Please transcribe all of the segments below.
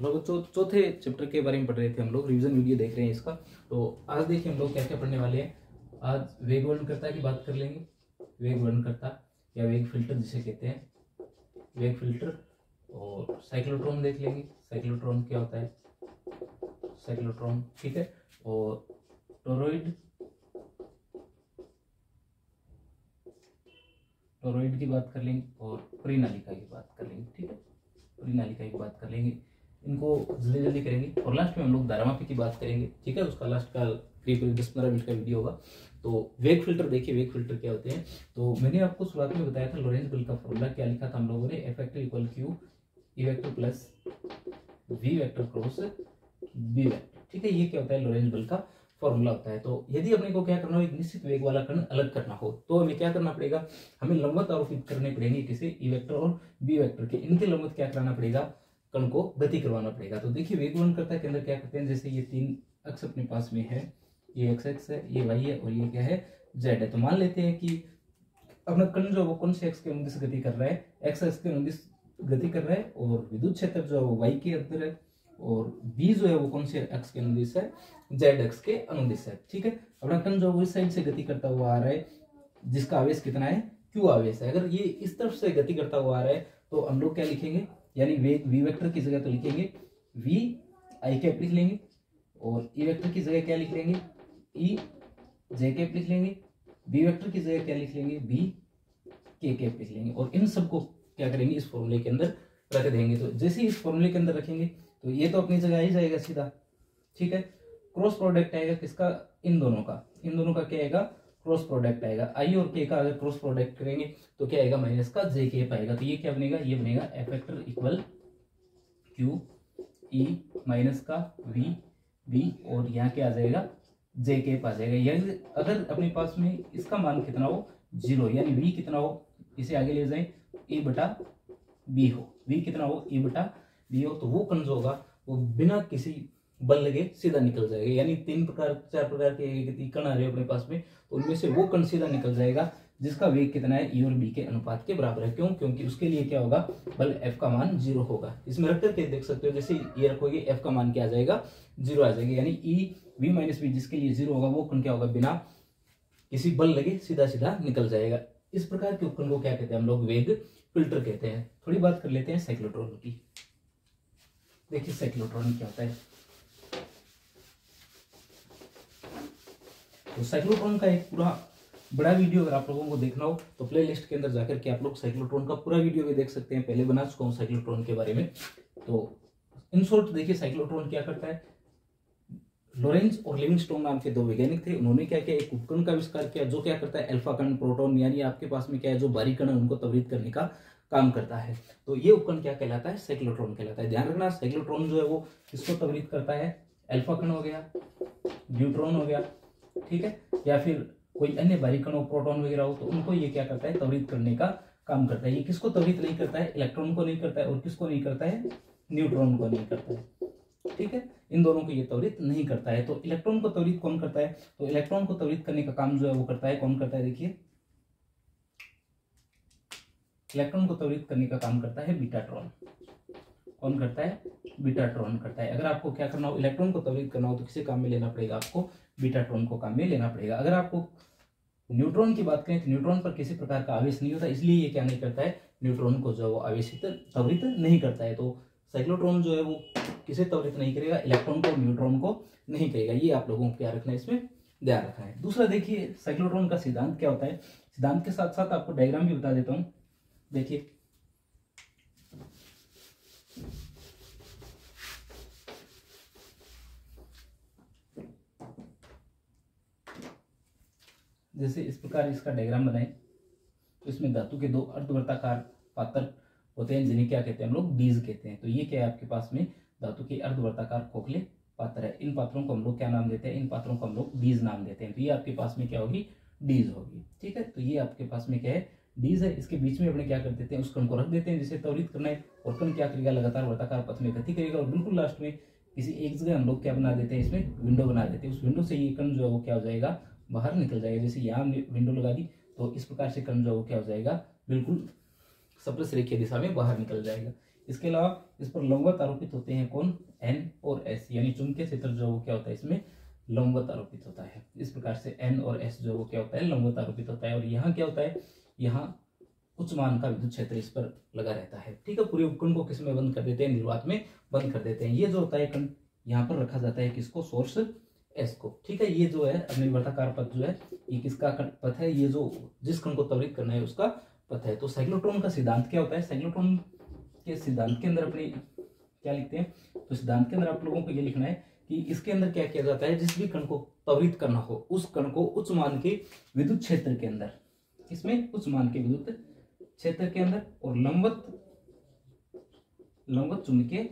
लोग चौथे चैप्टर के बारे में पढ़ रहे थे, हम लोग रिवीजन वीडियो देख रहे हैं इसका। तो आज देखिए हम लोग क्या क्या पढ़ने वाले हैं। आज वेग वर्णनकर्ता की बात कर लेंगे। वेग वर्णनकर्ता या वेग फिल्टर जिसे कहते हैं, वेग फिल्टर। और साइक्लोट्रॉन देख लेंगे, साइक्लोट्रॉन क्या होता है, साइक्लोट्रॉन, ठीक है। और टोरॉइड, टोरॉइड की बात कर लेंगे। और परिनालिका की बात कर लेंगे, ठीक है, परिनालिका की बात कर लेंगे। इनको जल्दी जल्दी करेंगे। और लास्ट में हम लोग धारामापी की बात करेंगे, ठीक है। उसका लास्ट का करीब 10-15 मिनट का वीडियो होगा। तो वेग फिल्टर देखिए, वेग फिल्टर क्या होते हैं। तो मैंने आपको शुरुआत में बताया था लॉरेंज बल का फॉर्मूला क्या लिखा था हम लोगों ने, F vector equal Q E vector plus V vector cross B vector, ठीक है। ये क्या होता है, लॉरेंज बल का फॉर्मूला होता है। तो यदि अपने को क्या करना हो, एक निश्चित वेग वाला कण अलग करना हो, तो हमें क्या करना पड़ेगा, हमें लंबवत आरोपित करने पड़ेंगे किसी ई वेक्टर और बी वेक्टर के। इनके लंबवत क्या कराना पड़ेगा, कण को गति करवाना पड़ेगा। तो देखिए वेग वर्णनकर्ता के अंदर क्या करते हैं, जैसे ये 3 अक्ष अपने पास में है, ये एक्स एक्स है, ये वाई है और ये क्या है, जेड है। तो मान लेते हैं कि अपना कण जो वो कौन से एक्स के अनुदिश गति कर रहा है, एक्स एक्स के अनुदिश गति कर रहा है। और विद्युत क्षेत्र जो है वो वाई के अंदर है। और बी जो है वो कौन से अक्ष के अनुदिश है, जेड अक्ष के अनुदिश है, ठीक है। अपना कण जो वो इस साइड से गति करता हुआ आ रहा है, जिसका आवेश कितना है, क्यू आवेश है। अगर ये इस तरफ से गति करता हुआ आ रहा है तो हम लोग क्या लिखेंगे, यानी वेग वी वेक्टर की जगह तो लिखेंगे वी आई कैप लिख लेंगे। और ई वेक्टर की जगह क्या लिख लेंगे, ई जे कैप लिख लेंगे। बी वेक्टर की जगह क्या लिख लेंगे, बी के कैप लिख लेंगे। और इन सबको क्या करेंगे, इस फॉर्मूले के अंदर रख देंगे। तो जैसे ही इस फॉर्मूले के अंदर रखेंगे तो ये तो अपनी जगह आ ही जाएगा सीधा, ठीक है। क्रॉस प्रोडक्ट आएगा किसका, इन दोनों का, इन दोनों का क्या आएगा, क्रॉस प्रोडक्ट आएगा। आई और के का अगर क्रॉस प्रोडक्ट करेंगे तो क्या आएगा, माइनस का जे कैप आएगा। तो ये क्या बनेगा, ये बनेगा F vector equal Q E minus का वी बी, और यहाँ क्या आ जाएगा, जे कैप आ जाएगा। यानी अगर अपने पास में इसका मान कितना हो, 0, यानी वी कितना हो, इसे आगे ले जाए, ए बटा बी हो, वी कितना हो, ए बटा बी हो, तो वो कण जो होगा वो बिना किसी बल लगे सीधा निकल जाएगा। यानी 4 प्रकार के कण आ रहे हैं अपने पास में, तो उनमें से वो कण सीधा निकल जाएगा जिसका वेग कितना है, ई और बी के अनुपात के बराबर है। क्यों, क्योंकि उसके लिए क्या होगा, बल एफ का मान 0 होगा। इसमें रख करके देख सकते हो, जैसे ये रखोगे एफ का मान क्या आ जाएगा, 0 आ जाएगा। यानी ई वी माइनस बी जिसके लिए 0 होगा वो कण क्या होगा, बिना किसी बल लगे सीधा सीधा निकल जाएगा। इस प्रकार के उपकरण को क्या कहते हैं हम लोग, वेग फिल्टर कहते हैं। थोड़ी बात कर लेते हैं साइक्लोट्रॉन की। देखिए साइक्लोट्रॉन क्या होता है। तो साइक्लोट्रॉन का एक पूरा बड़ा वीडियो अगर आप लोगों को देखना हो तो प्लेलिस्ट के अंदर जाकर के आप लोग साइक्लोट्रॉन का पूरा वीडियो भी देख सकते हैं। पहले बना चुका हूं साइक्लोट्रॉन के बारे में। तो इन शॉर्ट देखिए साइक्लोट्रॉन क्या करता है, लॉरेंज और लिविंगस्टोन नाम के 2 वैज्ञानिक थे। उन्होंने क्या किया, एक उपकरण का आविष्कार किया जो क्या करता है, अल्फा कण, प्रोटॉन, यानी आपके पास में क्या है, जो भारी कण है उनको त्वरित करने का काम करता है। तो ये उपकरण क्या कहलाता है, साइक्लोट्रॉन कहलाता है। ध्यान रखना, साइक्लोट्रॉन जो है वो किसको त्वरित करता है, अल्फा कण हो गया, न्यूट्रॉन हो गया, ठीक है, या फिर कोई अन्य भारी कण हो, प्रोटॉन वगैरह हो, तो उनको ये क्या करता है, त्वरित करने का काम करता है। ये किसको त्वरित नहीं करता है, इलेक्ट्रॉन को नहीं करता है, और किसको नहीं करता है, न्यूट्रॉन को नहीं करता है, ठीक है। इन दोनों को ये त्वरित नहीं करता है। तो इलेक्ट्रॉन को त्वरित कौन करता है, तो इलेक्ट्रॉन को त्वरित करने का काम जो है वो करता है, कौन करता है, देखिए इलेक्ट्रॉन को त्वरित करने का काम करता है बीटाट्रॉन। कौन करता है, बीटाट्रॉन करता है। अगर आपको क्या करना हो, इलेक्ट्रॉन को त्वरित करना हो तो किसे काम में लेना पड़ेगा, आपको बीटाट्रॉन को काम में लेना पड़ेगा। अगर आपको न्यूट्रॉन की बात करें तो न्यूट्रॉन पर किसी प्रकार का आवेश नहीं होता, इसलिए ये क्या नहीं करता है, न्यूट्रॉन को जो है वो आवेशित त्वरित नहीं करता है। तो साइक्लोट्रॉन जो है वो किसे त्वरित नहीं करेगा, इलेक्ट्रॉन को, न्यूट्रॉन को नहीं करेगा। ये आप लोगों को क्या रखना है, इसमें ध्यान रखना है। दूसरा देखिए साइक्लोट्रॉन का सिद्धांत क्या होता है। सिद्धांत के साथ साथ आपको डायग्राम भी बता देता हूं। देखिए जैसे इस प्रकार इसका डायग्राम बनाए तो इसमें धातु के 2 अर्धवृत्ताकार पात्र होते हैं जिन्हें क्या कहते हैं हम लोग, डीज कहते हैं। तो ये क्या है, आपके पास में धातु के अर्धवृत्ताकार खोखले पात्र है। इन पात्रों को हम लोग क्या नाम देते हैं, इन पात्रों को हम लोग डीज नाम देते हैं। तो ये आपके पास में क्या होगी, डीज होगी, ठीक है। तो ये आपके पास में क्या है, डीज है। इसके बीच में अपने क्या कर देते हैं, उस कण को रख देते हैं जिसे त्वरित करना है, और कण क्या करेगा, लगातार वर्ताकार पथ में गति करेगा। और बिल्कुल लास्ट में किसी एक जगह हम लोग क्या बना देते हैं, इसमें विंडो बना देते हैं। उस विंडो से ये कण जो है वो क्या हो जाएगा, बाहर निकल जाएगा। जैसे यहाँ विंडो लगा दी तो इस प्रकार से कण जो है वो क्या हो जाएगा, बिल्कुल सप्लस रेखीय दिशा में बाहर निकल जाएगा। इसके अलावा इस पर लंबवत आरोपित होते हैं कौन, एन और एस, यानी चुंबकीय क्षेत्र जो वो क्या होता है इसमें लंबवत आरोपित होता है। इस प्रकार से एन और एस जो वो क्या होता है लंबवत आरोपित होता है। और यहाँ क्या होता है, यहाँ उच्च मान का विद्युत क्षेत्र इस पर लगा रहता है। ठीक है, पूरे उपकरण को किस में बंद कर देते हैं, निर्वात में बंद कर देते हैं। ये जो होता है कण यहाँ पर रखा जाता है किसको, सोर्स एस को। ठीक है, ये जो है अपने वर्ताकार पथ जो है ये किसका पथ है, ये जो जिस कण को त्वरित करना है उसका पथ है। तो साइक्लोट्रॉन का सिद्धांत क्या होता है, साइक्लोट्रॉन के सिद्धांत के अंदर अपने क्या लिखते हैं, तो सिद्धांत के अंदर आप लोगों को ये लिखना है कि इसके अंदर क्या किया जाता है, जिस भी कण को त्वरित करना हो उस कण को उच्च मान के विद्युत क्षेत्र के अंदर, इसमें उच्च मान के विद्युत क्षेत्र के अंदर और लंबवत चुंबकीय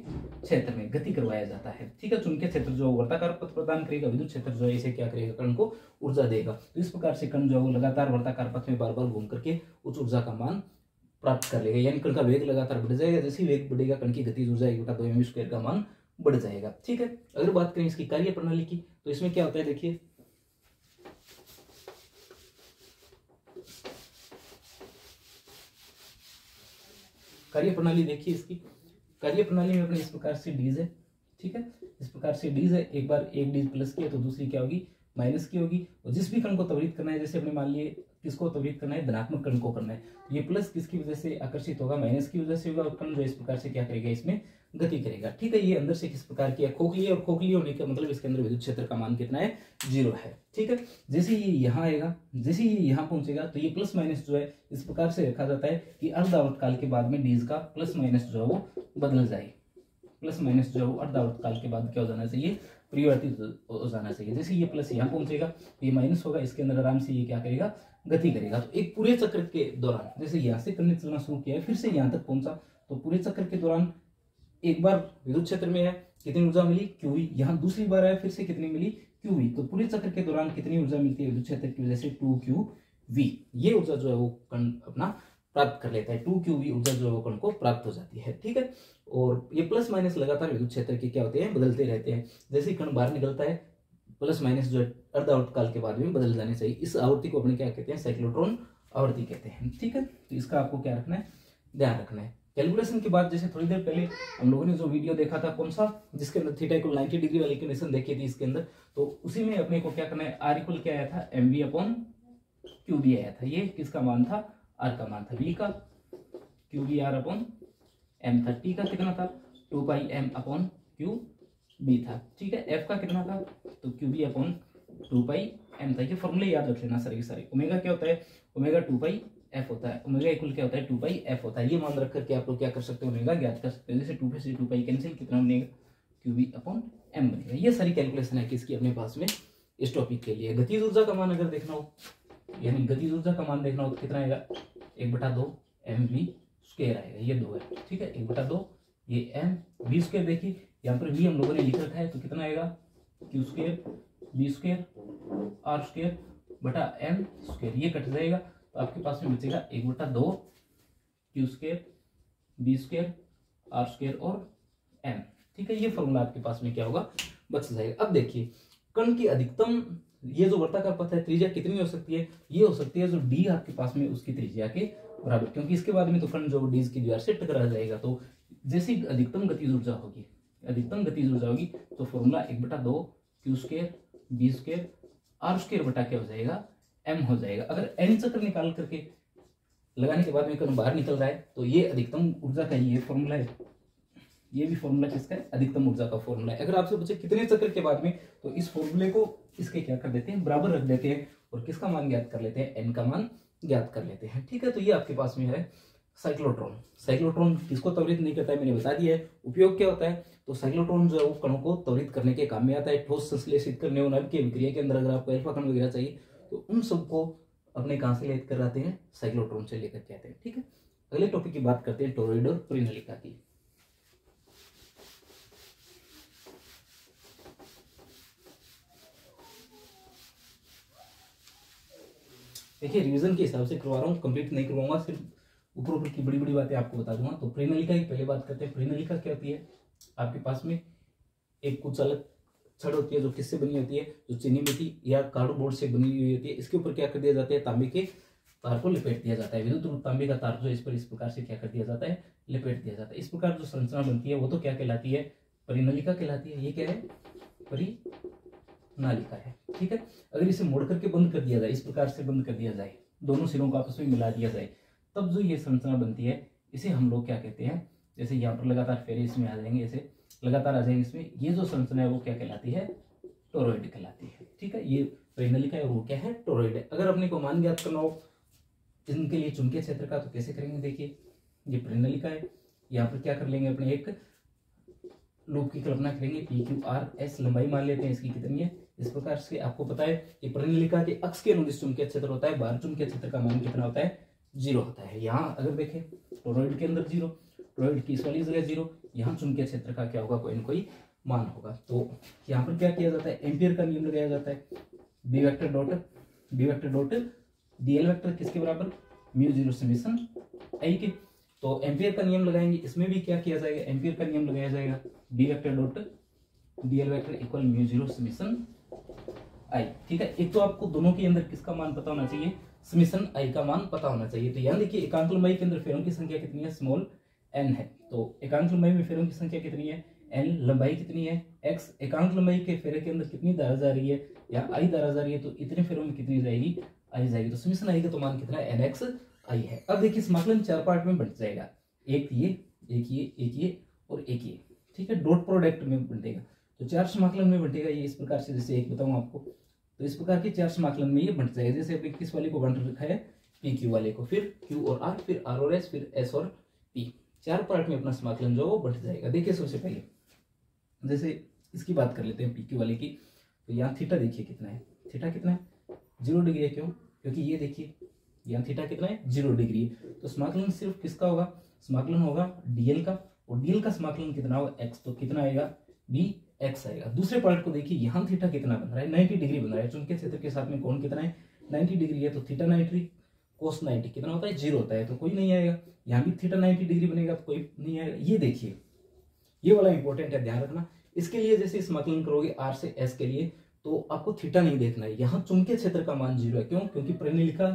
क्षेत्र में गति करवाया जाता है। ठीक है, चुंबकीय क्षेत्र जो वर्ताकार पथ प्रदान करेगा, विद्युत क्षेत्र जो है इसे क्या करेगा, कण को ऊर्जा देगा। तो इस प्रकार से कण जो है लगातार वर्ताकार पथ में बार बार घूम करके उच्च ऊर्जा का मान प्राप्त कर लेगा, यानी कण का वेग लगातार बढ़ जाएगा। जैसे ही वेग बढ़ेगा कण की गतिज ऊर्जा 1/2mv² का मान बढ़ जाएगा। ठीक है, अगर बात करें इसकी कार्य प्रणाली की तो इसमें क्या होता है, देखिए कार्य प्रणाली, देखिए इसकी कार्य प्रणाली में अपने इस प्रकार से डीज है। ठीक है, इस प्रकार से डीज है, एक बार एक डीज प्लस की है तो दूसरी क्या होगी, माइनस की होगी। और जिस भी कण को त्वरित करना है, जैसे अपने मान लिए किसको त्वरित करना है, धनात्मक कण को करना है, ये प्लस किसकी वजह से आकर्षित होगा, माइनस की वजह से होगा। और कण जो इस प्रकार से क्या करेगा, इसमें गति करेगा। ठीक है, ये अंदर से किस प्रकार की है, खोखली है, और खोखली होने का मतलब इसके अंदर विद्युत क्षेत्र का मान कितना है, 0 है। ठीक है, जैसे ये यहाँ आएगा, जैसे ये यहाँ पहुंचेगा तो ये प्लस माइनस जो है इस प्रकार से रखा जाता है कि अर्धआवर्त काल के बाद में डीज का प्लस माइनस जो है वो बदल जाए। प्लस माइनस जो है वो अर्धआवर्त काल के बाद क्या हो जाना चाहिए, परिवर्तित हो जाना चाहिए। जैसे ये प्लस यहाँ पहुंचेगा ये माइनस होगा, इसके अंदर आराम से ये क्या करेगा, गति करेगा। तो एक पूरे चक्र के दौरान, जैसे यहाँ से करने चलना शुरू किया है फिर से यहाँ तक पहुंचा, तो पूरे चक्र के दौरान एक बार विद्युत क्षेत्र में है कितनी ऊर्जा मिली, QV, यहाँ दूसरी बार आया फिर से कितनी मिली, QV। तो पूरे चक्र के दौरान कितनी ऊर्जा मिलती है विद्युत क्षेत्र की वजह से, 2QV। ये ऊर्जा जो है वो कण अपना प्राप्त कर लेता है, 2QV ऊर्जा जो है वो कण को प्राप्त हो जाती है। ठीक है, और ये प्लस माइनस लगातार विद्युत क्षेत्र के क्या होते हैं, बदलते रहते हैं। जैसे कण बाहर निकलता है प्लस माइनस जो है अर्धआवर्त काल के बाद में बदल जाने चाहिए। इस आवृत्ति को अपने क्या कहते हैं, साइक्लोट्रॉन आवृत्ति कहते हैं। ठीक है, तो इसका आपको क्या रखना है, ध्यान रखना है। कैलकुलेशन के बाद जैसे थोड़ी देर पहले हम लोगों ने जो वीडियो देखा था, कौन सा, जिसके अंदर थीटा इक्वल 90 डिग्री वाली कंडीशन देखी थी इसके अंदर, तो उसी में अपने को क्या करना है, आर इक्वल क्या आया था, mv/qb आया था। ये किसका मान था, आर का मान था, v का, qb r/m था। t का कितना था, 2πm/qb था। ठीक है, f का कितना था, तो qb/2πm था। ये फॉर्मूले याद रख लेना सारे सारे। ओमेगा क्या होता है, ओमेगा 2πf होता है, ओमेगा इक्वल क्या होता है, 2πf होता है। ये मान रख करके आप लोग क्या कर सकते हो, ओमेगा ज्ञात कर सकते हो। जैसे 2 से 2π कैंसिल, कितना बनेगा, qb/m बनेगा। ये सारी कैलकुलेशन है किसकी, अपने पास में इस टॉपिक के लिए। गतिज ऊर्जा का मान अगर देखना हो, यानी गतिज ऊर्जा का मान देखना हो तो कितना आएगा, 1/2 mv² आएगा, ये 2 है। ठीक है, 1/2 ये mv², देखिए यहाँ पर v हम लोगों ने लिख रखा है, तो कितना आएगा, q² v² r² बटा m², ये कट जाएगा तो आपके पास में बचेगा 1/2 q² v² r² और m। ठीक है, ये फॉर्मूला आपके पास में क्या होगा, बच जाएगा। अब देखिए कण की अधिकतम, ये जो वर्ताकार पथ है, त्रिज्या कितनी हो सकती है, ये हो सकती है जो d आपके पास में उसकी त्रिज्या के बराबर, क्योंकि इसके बाद में तो कण जो डीज की दीवार से टकरा जाएगा। तो जैसी अधिकतम गतिज ऊर्जा होगी, अधिकतम गतिज ऊर्जा होगी, तो फॉर्मूला 1/2 q² v² r² बटा क्या हो जाएगा, m हो जाएगा। अगर n चक्र निकाल करके लगाने के बाद में कण बाहर निकल रहा है तो ये अधिकतम ऊर्जा का ये फॉर्मूला है, ये भी फॉर्मूला किसका है, अधिकतम ऊर्जा का फॉर्मूला है। अगर आपसे पूछे कितने चक्र के बाद में, तो इस फॉर्मूले को इसके क्या कर देते हैं, बराबर रख देते हैं और किसका मान ज्ञात कर लेते हैं, n का मान ज्ञात कर लेते हैं। ठीक है, तो ये आपके पास में है साइक्लोट्रॉन। साइक्लोट्रॉन किसको त्वरित नहीं करता है, मैंने बता दिया है। उपयोग क्या होता है, तो साइक्लोट्रॉन जो है वो कणों को त्वरित करने के काम में आता है। ठोस संश्लेषित करने और के विक्रिया के अंदर अगर आपको अल्फा कण वगैरह चाहिए तो उन सबको अपने कहां से लेकर आते हैं, साइक्लोट्रॉन से लेकर के आते हैं। ठीक है, अगले टॉपिक की बात करते हैं टोरॉइड और परिनलिका की। देखिए रिवीजन के हिसाब से करवा रहा हूँ, कंप्लीट नहीं करवाऊंगा, सिर्फ ऊपर ऊपर की बड़ी बड़ी बातें आपको बता दूंगा। तो परिनलिका की पहले बात करते हैं। परिनलिका क्या होती है, आपके पास में एक कुचालक छड़ होती है जो किससे बनी होती है, जो चीनी मिट्टी या कार्डबोर्ड से बनी हुई होती है। इसके ऊपर क्या कर दिया जाता है, तांबे के तार को लिपेट दिया जाता है। विद्युत रूप तांबे का तार जो इस पर इस प्रकार से क्या कर दिया जाता है, लिपेट दिया जाता है। इस प्रकार जो संरचना बनती है वो तो क्या कहलाती है, परिनलिका कहलाती है। ये क्या है, परिनालिका है। ठीक है, अगर इसे मोड़ करके बंद कर दिया जाए, इस प्रकार से बंद कर दिया जाए, दोनों सिरों को आपस में मिला दिया जाए, तब जो ये संरचना बनती है इसे हम लोग क्या कहते हैं, जैसे यहाँ पर लगातार फेरे इसमें आ जाएंगे, ऐसे लगातार आ जाएंगे इसमें, ये जो संरचना है वो क्या कहलाती है, टोरॉइड कहलाती है। ठीक है, ये परिनलिका है और वो क्या है, टोरॉइड है। अगर अपने को मान ज्ञात करना हो इनके लिए चुंबकीय क्षेत्र का, तो कैसे करेंगे, देखिए ये परिनलिका है, यहाँ पर क्या कर लेंगे, अपने एक लूप की कल्पना करेंगे, PQRS लंबाई मान लेते हैं, इसकी कितनी है, इस प्रकार से आपको पता है कि परिनलिका के अक्ष के अनुदिश चुंबकीय क्षेत्र होता है, बाहर चुंबकीय क्षेत्र का मान कितना होता है, 0 होता है। यहाँ अगर देखें टोरॉइड के अंदर 0, टोरॉइड की इस वाली जगह 0, यहाँ चुंबकीय क्षेत्र का क्या होगा, कोई न कोई मान होगा। तो यहाँ पर क्या किया जाता है, एम्पियर का नियम लगाया जाता है, B vector dot DL vector किसके बराबर, μ0 समेशन आई के। तो एम्पियर का नियम लगाएंगे, इसमें भी क्या किया जाएगा, एम्पियर का नियम लगाया जाएगा, B vector dot DL vector equal μ0 summation I. ठीक है, एक तो आपको दोनों के अंदर किसका मान पता होना चाहिए, समेशन आई का मान पता होना चाहिए। तो यहाँ देखिए एकांक लंबाई के अंदर फेरों की संख्या कितनी है, स्मॉल n है। तो एकांक लंबाई में फेरों की संख्या कितनी है, n, लंबाई कितनी है x, एकांक लंबाई के फेरे के अंदर कितनी धारा जा रही है, या i धारा जा रही है, तो इतने फेरों में कितनी जाएगी, i जाएगी। तो समेशन आई का तो मान कितना है, nx i है। अब देखिए समाकलन 4 पार्ट में बंट जाएगा, एक ये और एक ये। ठीक है, डॉट प्रोडक्ट में बंटेगा, तो 4 समाकलन में बंटेगा ये इस प्रकार से, जैसे एक बताऊं आपको, तो इस प्रकार के 4 समाकलन में ये बंट जाएगा। जैसे अभी किस वाले को बंट रखा है, PQ वाले को, फिर Q और R, फिर R और S, फिर S और P, 4 पार्ट में अपना समाकलन जो वो बंट जाएगा। देखिए सबसे पहले जैसे इसकी बात कर लेते हैं PQ वाले की, तो यहाँ थीटा देखिए कितना है, थीटा कितना है, 0 डिग्री है। क्यों, क्योंकि ये देखिए यहाँ थीटा कितना है, 0 डिग्री है। तो समाकलन सिर्फ किसका होगा, समाकलन होगा डीएल का, और डीएल का समाकलन कितना होगा, x, तो कितना आएगा, bx आएगा। दूसरे पार्ट को देखिए, यहाँ थीटा कितना बन रहा है, 90 डिग्री बन रहा है, चुंबकीय क्षेत्र के साथ में कोण कितना है, 90 डिग्री है। तो थीटा 90 कोस 90 कितना होता है, 0 होता है, तो कोई नहीं आएगा। यहाँ भी थीटा 90 डिग्री बनेगा तो कोई नहीं आएगा। ये देखिए ये वाला इंपॉर्टेंट है, ध्यान रखना। इसके लिए जैसे समाकलन करोगे R से S के लिए, तो आपको थीटा नहीं देखना है, यहाँ चुंबकीय क्षेत्र का मान 0 है। क्यों, क्योंकि परिनलिका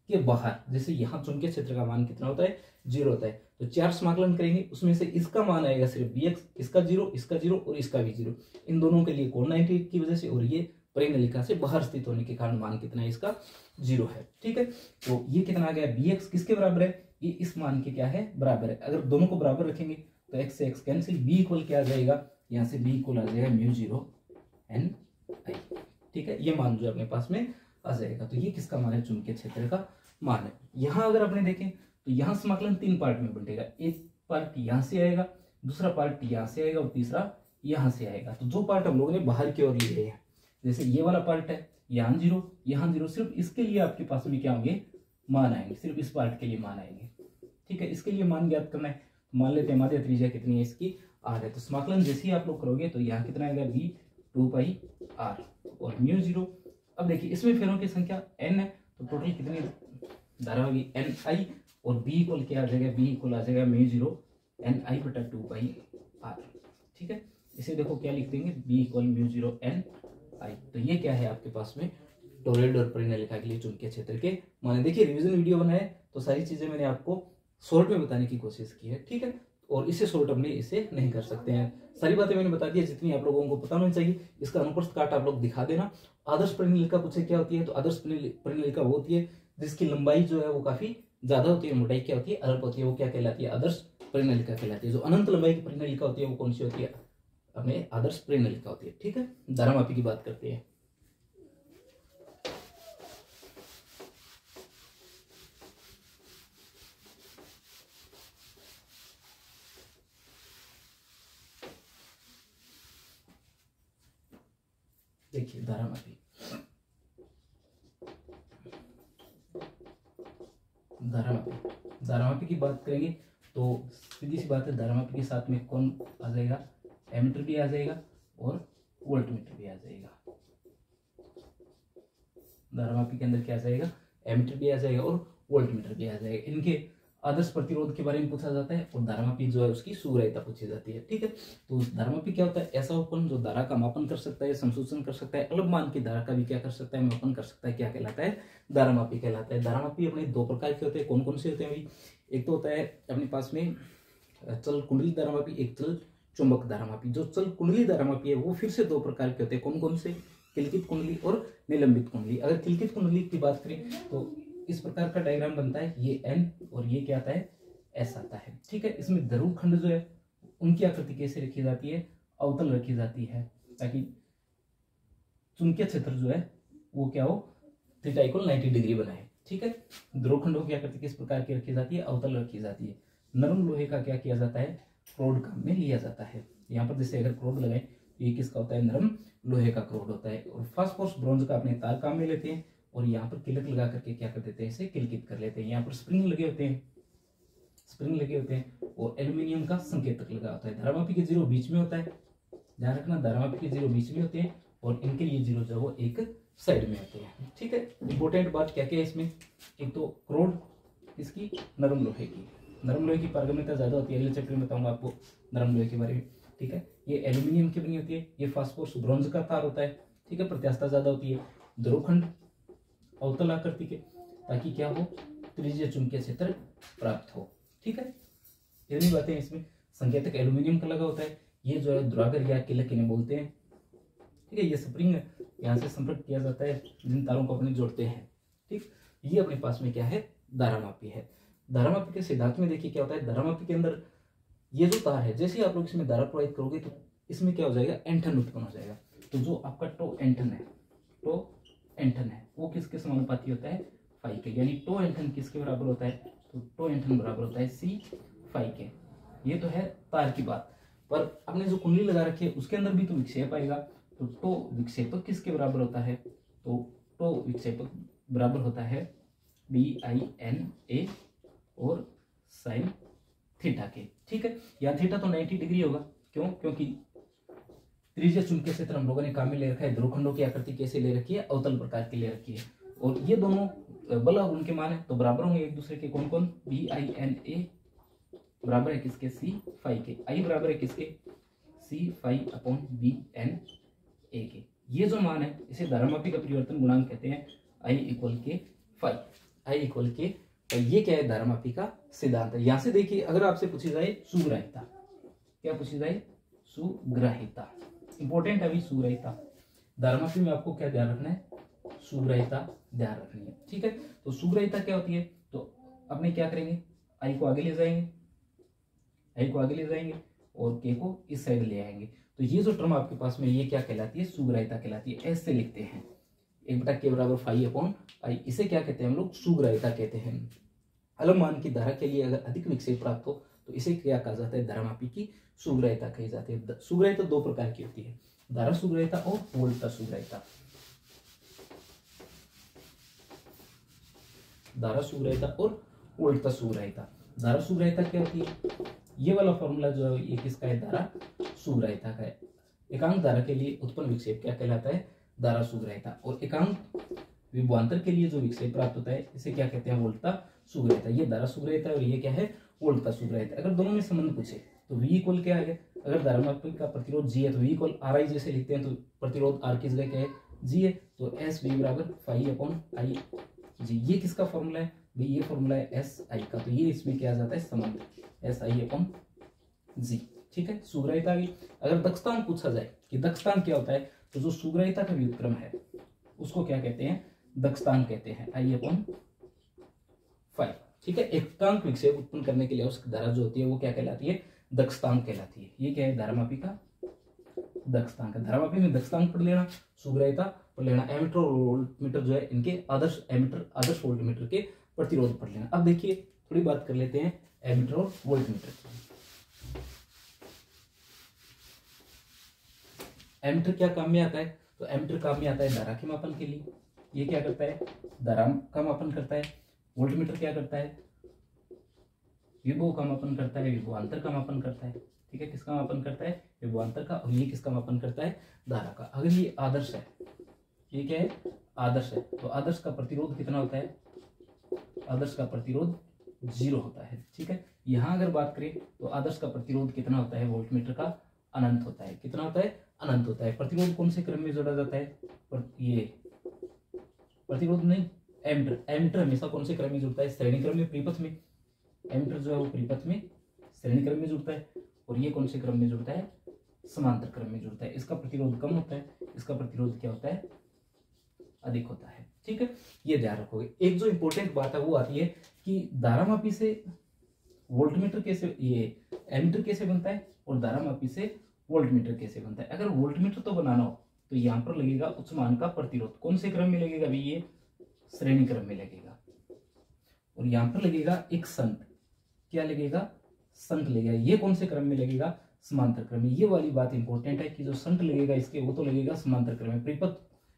के बाहर जैसे यहाँ चुंबकीय क्षेत्र का मान कितना होता है, 0 होता है। तो 4 समाकलन करेंगे, उसमें से इसका मान आएगा सिर्फ bx, इसका 0, इसका 0 और इसका भी 0। इन दोनों के लिए कोण 90 की वजह से, और ये परिनलिका से बाहर स्थित होने के कारण मान कितना है, इसका 0 है। ठीक है, तो ये कितना आ गया, bx किसके बराबर है, ये इस मान के क्या है, बराबर है। अगर दोनों को बराबर रखेंगे तो x से x कैंसिल, b इक्वल क्या आ जाएगा, यहाँ से b इक्वल आ जाएगा μ0 n i। ठीक है, ये मान जो अपने पास में आ जाएगा। तो ये किसका मान है, चुंबकीय क्षेत्र का मान है। यहाँ अगर अपने देखें तो यहाँ समाकलन 3 पार्ट में बंटेगा, एक पार्ट यहाँ से आएगा, दूसरा पार्ट यहाँ से आएगा और तीसरा यहाँ से आएगा। तो जो पार्ट हम लोगों ने बाहर की ओर लिए हैं, जैसे ये वाला पार्ट है, यहाँ 0 यहाँ 0, सिर्फ इसके लिए आपके पास में क्या होंगे, मान आएंगे, सिर्फ इस पार्ट के लिए मान आएंगे। ठीक है, इसके लिए मान ज्ञात करना है, तो मान लेते हैं माध्य त्रिज्या कितनी है, इसकी r है। तो समाकलन जैसे ही आप लोग करोगे तो यहाँ कितना आएगा, b 2πr और μ0। अब देखिए इसमें फेरों की संख्या n है, तो टोटल कितनी धारा होगी, ni, और b इक्वल क्या आ जाएगा, b इक्वल आ जाएगा μ0 ni बटा 2πr। ठीक है, इसे देखो क्या लिख देंगे, b इक्वल μ0 ni। तो ये क्या है आपके पास में, टोरॉइड और परिनलिका के लिए चुंबकीय क्षेत्र के माने। देखिए रिवीजन वीडियो बनाए तो सारी चीजें मैंने आपको शॉर्ट में बताने की कोशिश की है। ठीक है, और इससे शॉर्ट अपने इसे नहीं कर सकते हैं, सारी बातें मैंने बता दी है जितनी आप लोगों को पता होनी चाहिए। इसका अनुप्रस्थ काट आप लोग दिखा देना। आदर्श परिनलिका पूछे क्या होती है, तो आदर्श परिनलिका वो होती है जिसकी लंबाई जो है वो काफी ज्यादा होती है, मोटाई क्या होती है, अल्प होती है, वो क्या कहलाती है, आदर्श परिनलिका कहलाती है। जो अनंत लंबाई की परिनलिका होती है वो कौन सी होती है, हमें आदर्श परिनलिका होती है। ठीक है, धारामापी की बात करते हैं। देखिए धारामापी, धारामापी की बात करेंगे तो सीधी सी बात है, धारामापी के साथ में कौन आ जाएगा, एमीटर भी आ जाएगा और वोल्टमीटर भी आ जाएगा। धारामापी के अंदर क्या आ जाएगा, एमीटर भी आ जाएगा और वोल्टमीटर भी आ जाएगा। इनके आदर्श प्रतिरोध के बारे में पूछा जाता है, और धारामापी जो है उसकी सुग्राह्यता पूछी जाती है। ठीक है, तो धारामापी क्या होता है? ऐसा उपकरण जो धारा का मापन कर सकता है, संशोधन कर सकता है, अलग मान की धारा का भी क्या कर सकता है? मापन कर सकता है। क्या कहलाता है? धारामापी कहलाता है। धारामापी अपने दो प्रकार के होते हैं। कौन कौन से होते हैं भाई? एक तो होता है अपने पास में चल कुंडली धारामापी, एक चल चुंबक धारामापी। जो चल कुंडली धारामापी है वो फिर से दो प्रकार के होते हैं। कौन कौन से? किलकित कुंडली और निलंबित कुंडली। अगर किलकित कुंडली की बात करें तो इस प्रकार का डायग्राम बनता है, ये एन और ये क्या आता है? एस आता है। ठीक है, इसमें ध्रुव खंड जो है उनकी आकृति कैसे रखी जाती है? अवतल रखी जाती है, ताकि चुंबकीय क्षेत्र जो है वो क्या हो? थीटा इक्वल 90 डिग्री बनाए। ठीक है, ध्रुव खंडों की आकृति किस प्रकार की रखी जाती है? अवतल रखी जाती है। नरम लोहे का क्या किया जाता है? क्रोड काम में लिया जाता है। यहाँ पर जैसे अगर क्रोड लगाए तो ये किसका होता है? नरम लोहे का क्रोड होता है। और फास्फोरस ब्रॉन्ज का अपने तार काम में लेते हैं, और यहाँ पर किलक लगा करके क्या कर देते हैं? इसे किलकित कर लेते हैं। यहाँ पर स्प्रिंग लगे होते हैं, स्प्रिंग लगे होते हैं, और एल्यूमिनियम का संकेतक लगा होता है। धारामापी के जीरो बीच में होता है, ध्यान रखना, धारामापी के जीरो बीच में होते हैं, और इनके लिए जीरो जो वो एक साइड में होते हैं। ठीक है, इंपॉर्टेंट बात क्या क्या है इसमें? एक तो क्रोड इसकी नरम लोहे की, नरम लोहे की पारगम्यता ज्यादा होती है। अगले चैप्टर में बताऊंगा आपको नरम लोहे के बारे में। ठीक है, ये एल्यूमिनियम की बनी होती है, ये फास्फोरस ब्रॉन्ज का तार होता है। ठीक है, प्रत्यास्थता ज्यादा होती है। ध्रुवखंड अवतल आकृति के, ताकि क्या हो? त्रिज्यीय चुंबकीय क्षेत्र प्राप्त हो। ठीक है, इतनी बातें इसमें। संकेतक एल्यूमिनियम का लगा होता है, ये जो है ध्रुवागर या किलक इन्हें बोलते हैं। ठीक है, ये स्प्रिंग यहाँ से संपर्क किया जाता है, जिन तारों को अपने जोड़ते हैं। ठीक, ये अपने पास में क्या है? धारामापी है। धारामापी के सिद्धांत में देखिए क्या होता है? धारामापी के अंदर ये जो तार है, जैसे आप लोग इसमें धारा प्रवाहित करोगे तो इसमें क्या हो जाएगा? एंठन उत्पन्न हो जाएगा। तो जो आपका टो एंठन है, टो एंठन है, वो किसके समानुपाती होता है? फाई के। यानी टो एंठन किसके बराबर होता है? तो टो एंठन बराबर होता है सी फाई के। ये तो है तार की बात, पर आपने जो कुंडली लगा रखी है उसके अंदर भी तो विक्षेप आएगा। तो टो विक्षेपक किसके बराबर होता है? तो टो विक्षेपक बराबर होता है BINA और साइन थीटा के। ठीक है, यहाँ थीटा तो 90 डिग्री होगा। क्यों? क्योंकि त्रिज्यीय चुंबकीय क्षेत्र हम लोगों ने काम में ले रखा है। ध्रुवखंडों की आकृति कैसे ले रखी है? अवतल प्रकार की ले रखी है। और ये दोनों बल और उनके मान है तो बराबर होंगे एक दूसरे के। कौन कौन? BINA बराबर है किसके? सी फाई के। आई बराबर है किसके? सी फाई अपॉन BNA के। ये जो मान है इसे धारामापी का परिवर्तन गुणांक कहते हैं। आई इक्वल के फाई, आई इक्वल के। तो ये क्या है? धारामापी का सिद्धांत है। यहां से देखिए, अगर आपसे पूछी जाए सुग्राह्यता, क्या पूछी जाए? सुग्राह्यता। इंपॉर्टेंट है अभी सुग्राह्यता। धारामापी में आपको क्या ध्यान रखना है? सुग्राह्यता ध्यान रखनी है। ठीक है, तो सुग्राह्यता क्या होती है? तो अपने क्या करेंगे? आई को आगे ले जाएंगे, आई को आगे ले जाएंगे और के को इस साइड ले आएंगे। तो ये जो टर्म आपके पास में ये क्या कहलाती है? सुग्राह्यता कहलाती है। ऐसे लिखते हैं, 1/k बराबर फाई अपॉन आई। इसे क्या कहते हैं हम लोग? सुग्राह्यता कहते हैं। अलग मान की धारा के लिए अगर अधिक विक्षेप प्राप्त हो तो इसे क्या कहा जाता है? धारामापी की सुग्राह्यता कही जाती है। सुग्राह्यता दो प्रकार की होती है, धारा सुग्राह्यता और वोल्टता सुग्राह्यता। धारा सुग्राह्यता और वोल्टता सुग्राह्यता। धारा सुग्राह्यता क्या होती है? ये वाला फॉर्मूला जो है ये किसका है? धारा सुग्राह्यता का है। एकांक धारा के लिए उत्पन्न विक्षेप क्या कहलाता है? धारा सुग्राह्यता। और एकांक विभवांतर के लिए जो विक्षेप प्राप्त होता है इसे क्या कहते हैं? वोल्टता सुग्राह्यता। ये धारा सुग्राह्यता और ये क्या है? वोल्टता सुग्राह्यता। अगर दोनों में संबंध पूछे तो V इक्वल क्या है? अगर धारामापी का प्रतिरोध G है तो V इक्वल RI जैसे लिखते हैं, तो प्रतिरोध R की जगह क्या है? G है। तो SV बराबर फाई अपॉन आई जी। ये किसका फॉर्मूला है भाई? ये फॉर्मूला है SI का। तो ये इसमें क्या आ जाता है? संबंध SI अपॉन G। ठीक है, सुग्राह्यता आ गई। अगर दक्षतांक पूछा जाए कि दक्षतांक क्या होता है, तो जो सुग्राह्यता का व्युत्क्रम है उसको क्या कहते हैं? दक्षतांक कहते हैं, I अपॉन 5। ठीक है, एकांक विक्षेप उत्पन्न करने के लिए आवश्यक धारा जो होती है वो क्या कहलाती है? दक्षतांक कहलाती है। ये क्या है? धारामापी का दक्षतांक। धारामापी में दक्षतांक पढ़ लेना, सुग्राह्यता पढ़ लेना। एमीटर और वोल्टमीटर जो है इनके आदर्श एमीटर, आदर्श वोल्टमीटर के प्रतिरोध पढ़ लेना। अब देखिए थोड़ी बात कर लेते हैं एमीटर और वोल्टमीटर की। एमीटर क्या काम में आता है? तो एमीटर काम में आता है धारा के मापन के लिए। ये क्या करता है? धारा का मापन करता है। वोल्टमीटर क्या करता है? विभव का मापन करता है, विभवांतर का मापन करता है। ठीक है, किसका मापन करता है? विभवांतर का। और ये किसका मापन करता है? धारा का। अगर ये आदर्श है, ये क्या है? आदर्श है, तो आदर्श का प्रतिरोध कितना होता है? आदर्श का प्रतिरोध 0 होता है। ठीक है, यहाँ अगर बात करें तो आदर्श का प्रतिरोध कितना होता है वोल्टमीटर का, अनंत होता है। कितना होता है, अनंत होता है। प्रतिरोध कौन से क्रम में जोड़ा जाता है, ये प्रतिरोध नहीं, एमीटर, एमीटर हमेशा कौन से क्रम में जुड़ता है, श्रेणी क्रम में, परिपथ में। एमीटर जो है वो परिपथ में, श्रेणी क्रम में जुड़ता है। और ये कौन से क्रम में जुड़ता है, समांतर क्रम में जुड़ता है। इसका प्रतिरोध कम होता है, इसका प्रतिरोध क्या होता है, अधिक होता है। ठीक है, ये ध्यान रखोगे। एक जो इंपॉर्टेंट बात है वो आती है कि धारामापी से वोल्टमीटर कैसे, ये एमीटर कैसे बनता है और धारामापी से वोल्टमीटर कैसे बनता है। अगर वोल्टमीटर तो बनाना हो तो यहाँ पर लगेगा उच्च मान का प्रतिरोध, कौन से क्रम में लगेगा भाई, ये श्रेणी क्रम में लगेगा। और यहाँ पर लगेगा एक संत, क्या लगेगा, संत लगेगा। ये कौन से क्रम में लगेगा, समांतर क्रम में। ये वाली बात इंपॉर्टेंट है कि जो संत लगेगा इसके, वो तो लगेगा समांतर क्रम में। परिपथ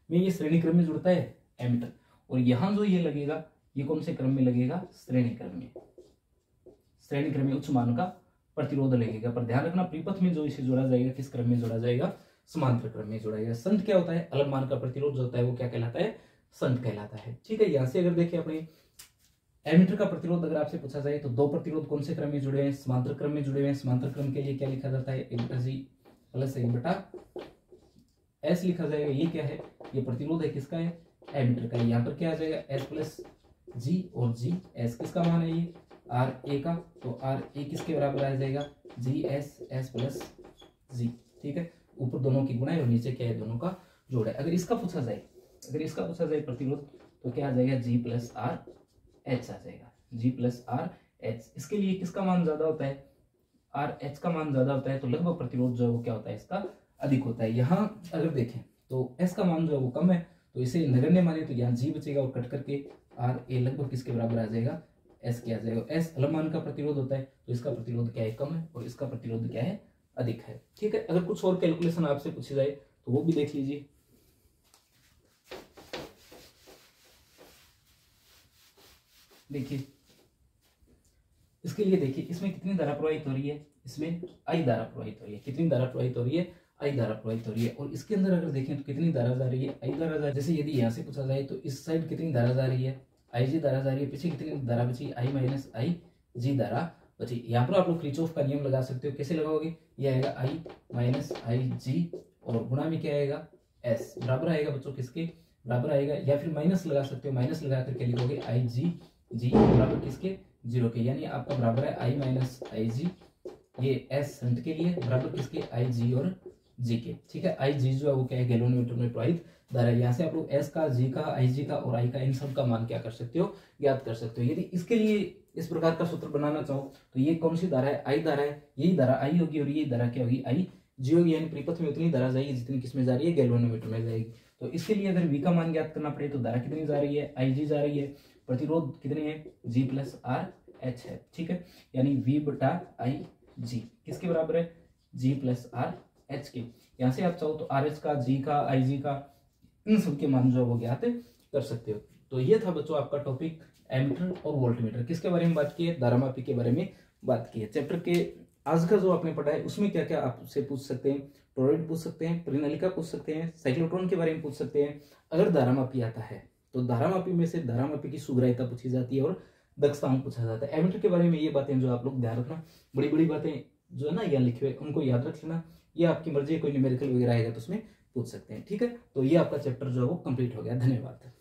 में ये श्रेणी क्रम में जुड़ता है एमीटर, और यहाँ जो ये लगेगा ये कौन से क्रम में लगेगा, श्रेणी क्रम में। श्रेणी क्रम में उच्च मान का प्रतिरोध लगेगा। पर ध्यान रखना परिपथ में जो इसे जोड़ा जाएगा किस क्रम में जोड़ा जाएगा, समांतर क्रम में जोड़ा जाएगा। संत क्या होता है, अलग मान का प्रतिरोध जो होता है वो क्या कहलाता है, संत कहलाता है। ठीक है, यहाँ से अगर देखिए अपने एमीटर का प्रतिरोध अगर आपसे पूछा जाए तो दो प्रतिरोध कौन से क्रम में जुड़े हैं, समांतर क्रम में जुड़े हुए हैं। समांतर क्रम के लिए क्या लिखा जाता है, 1/G प्लस 1/S लिखा जाएगा। ये क्या है, ये प्रतिरोध है किसका है, एमीटर का। यहाँ पर क्या आ जाएगा, S प्लस G और G S किसका मान है, ये RA का। तो RA किसके बराबर आ जाएगा, GS S प्लस G। ठीक है, ऊपर दोनों की गुणा है और नीचे क्या है, दोनों का जोड़ है। अगर इसका पूछा जाए, प्रतिरोध तो क्या आ जाएगा, G प्लस R H आ जाएगा, G प्लस R H। इसके लिए किसका मान ज्यादा होता है, R H का मान ज्यादा होता है, तो लगभग प्रतिरोध जो है वो क्या होता है, इसका अधिक होता है। यहाँ अगर देखें तो S का मान जो है वो कम है, तो इसे नगण्य माने तो यहाँ G बचेगा और कट करके RA लगभग किसके बराबर आ जाएगा, S के आ जाएगा। S अलग मान का प्रतिरोध होता है, तो इसका प्रतिरोध क्या है, कम है, और इसका प्रतिरोध क्या है, अधिक है। ठीक है, अगर कुछ और कैलकुलेशन आपसे पूछी जाए तो वो भी देख लीजिए। देखिए इसके लिए देखिए, इसमें कितनी धारा प्रवाहित हो रही है, इसमें I धारा प्रवाहित हो रही है। कितनी धारा प्रवाहित हो रही है, I धारा प्रवाहित हो रही है। और इसके अंदर अगर देखें तो कितनी धारा जा रही है, I धारा जा रही है। जैसे यदि यहाँ से पूछा जाए तो इस साइड कितनी धारा जा रही है, IG धारा जा रही है। पीछे कितनी धारा बची, I माइनस IG धारा बची। यहाँ पर आप लोग किरचॉफ का नियम लगा सकते हो। कैसे लगाओगे, ये आएगा I माइनस IG और गुणा में क्या आएगा, S बराबर आएगा बच्चों किसके, बराबर आएगा। या फिर माइनस लगा सकते हो, माइनस लगा करके लिखोगे IG बराबर किसके, 0 के। यानी आपका बराबर है I माइनस IG, ये S संत के लिए बराबर किसके, IG और G के। ठीक है, IG जो है वो क्या है, गैलोमीटर में प्रवाहित धारा। यहाँ से आप लोग S का, G का, IG का और I का इन सब का मान क्या कर सकते हो, ज्ञात कर सकते हो। यदि इसके लिए इस प्रकार का सूत्र बनाना चाहो तो ये कौन सी धारा है, I धारा है। यही धारा I होगी और ये धारा क्या होगी, IG होगी। यानी परिपथ में उतनी धारा जाएगी जितनी किसमें जा रही है, गैल्वेनोमीटर में जाएगी। तो इसके लिए अगर V का मान ज्ञात करना पड़े तो धारा कितनी जा रही है, IG जा रही है। प्रतिरोध कितने है, G प्लस R H है। ठीक है, यानी V बटा IG किसके बराबर है, G प्लस R H के। यहाँ से आप चाहो तो RH का, G का, IG का, इन सबके मान जो है वो ज्ञात कर सकते हो। तो ये था बच्चों आपका टॉपिक एमीटर और वोल्टमीटर। किसके बारे में बात की है, धारामापी के बारे में बात की है। चैप्टर के आज का जो आपने पढ़ा है उसमें क्या क्या आपसे पूछ सकते हैं, टोरॉइड पूछ सकते हैं, परिनालिका पूछ सकते हैं, साइक्लोट्रॉन के बारे में पूछ सकते हैं। अगर धारामापी आता है तो धारामापी में से धारामापी की सुग्राह्यता पूछी जाती है और दक्षतांक पूछा जाता है। एमीटर के बारे में ये बातें जो आप लोग ध्यान रखना, बड़ी बड़ी बातें जो है ना यहाँ लिखे हुए उनको याद रख लेना। ये आपकी मर्जी है, कोई न्यूमेरिकल वगैरह आएगा तो उसमें पूछ सकते हैं। ठीक है, तो ये आपका चैप्टर जो है वो कंप्लीट हो गया। धन्यवाद।